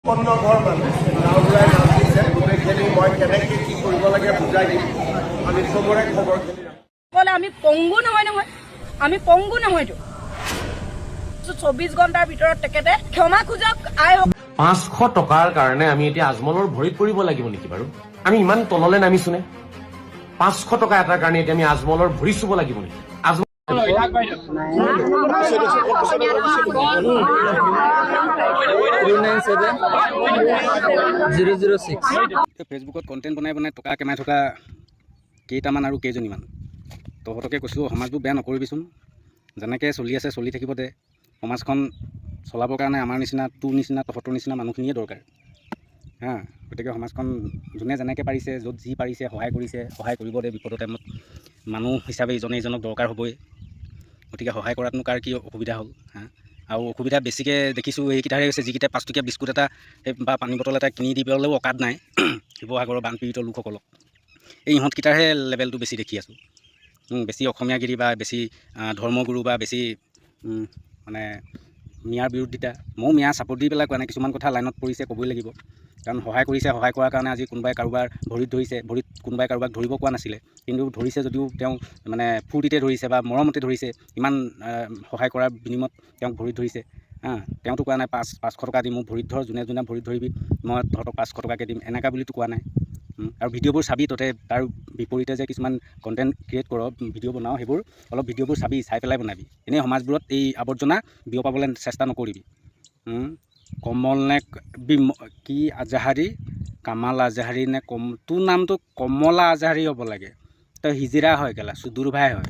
পন্ন ঘৰ মানুহ গাঁওবুঢ়াই নাম দিছে গোটেইখিনি মই কেনেকৈ কি কৰিব লাগে বুজাই দিম আমি চবৰে খবৰখিনি ক'লে আমি পংগু নহয় আমি পংগু নহয়তো 24 ঘণ্টাৰ ভিতৰত তেখেতে ক্ষমা খোজক আই 500 টকাৰ কাৰণে আমি এতিয়া আজমলৰ ভৰিত পৰিব লাগিব নেকি বাৰু আমি ইমান তললৈ নামিছোনে 500 টকা এটাৰ কাৰণে এতিয়া আমি আজমলৰ ভৰি চুব লাগিব নেকি ফেচবুকত কণ্টেণ্ট বনাই টকা কমাই থকা কেইটামান আৰু কেইজনীমান তহঁতকে কৈছোঁ সমাজবোৰ বেয়া নকৰিবিচোন যেনেকৈ চলি আছে চলি থাকিব দে সমাজখন চলাবৰ কাৰণে আমাৰ নিচিনা তোৰ নিচিনা তহঁতৰ নিচিনা মানুহখিনিয়ে দৰকাৰ হা গতিকে সমাজখন যোনে যেনেকৈ পাৰিছে য'ত যি পাৰিছে সহায় কৰিব দে বিপদৰ টাইমত মানুহ হিচাপে ইজনে ইজনক দৰকাৰ হ'বই গতিকে সহায় কৰাতনো কাৰ কি অসুবিধা হ'ল হা আৰু অসুবিধা বেছিকৈ দেখিছোঁ এইকেইটাহে হৈছে যিকেইটা 5 টকীয়া বিস্কুট এটা বা পানী বটল এটা কিনি দিবলৈও অকাদ নাই শিৱসাগৰৰ বানপীড়িত লোকসকলক এই ইহঁতকেইটাৰহে লেভেলটো বেছি দেখি আছোঁ বেছি অসমীয়াগিৰি বা বেছি ধৰ্মগুৰু বা বেছি মানে মিয়াৰ বিৰোধিতা ময়ো মিয়া ছাপোৰ্ট দি পেলাই কোৱা নাই কিছুমান কথা লাইনত পৰিছে ক'বই লাগিব কাৰণ সহায় কৰাৰ কাৰণে আজি কোনোবাই কাৰোবাৰ ভৰিত ধৰিছে ভৰিত কোনোবাই কাৰোবাক ধৰিব কোৱা নাছিলে কিন্তু ধৰিছে যদিও তেওঁ মানে ফূৰ্তিতে ধৰিছে বা মৰমতে ধৰিছে ইমান সহায় কৰাৰ বিনিময়ত তেওঁক ভৰিত ধৰিছে তেওঁতো কোৱা নাই 500 টকা দিম মোক ভৰিত ধৰ যোনে যোনে ভৰিত ধৰিবি মই তহঁতক 500 টকাকৈ দিম এনেকুৱা বুলিতো কোৱা নাই আৰু ভিডিঅ'বোৰ চাবি ততে তাৰ বিপৰীতে যে কিছুমান কণ্টেণ্ট ক্ৰিয়েট কৰ ভিডিঅ' বনাওঁ সেইবোৰ অলপ ভিডিঅ'বোৰ চাই পেলাই বনাবি এনেই সমাজবোৰত এই আৱৰ্জনা বিয়পাবলৈ চেষ্টা নকৰিবি কমল নে কি আজাহাৰী কামাল আজাহাৰী নে তোৰ নামটো কমলা আজাহাৰী হ'ব লাগে তই হিজিৰা হয় কেলা চুদুৰ ভাই হয়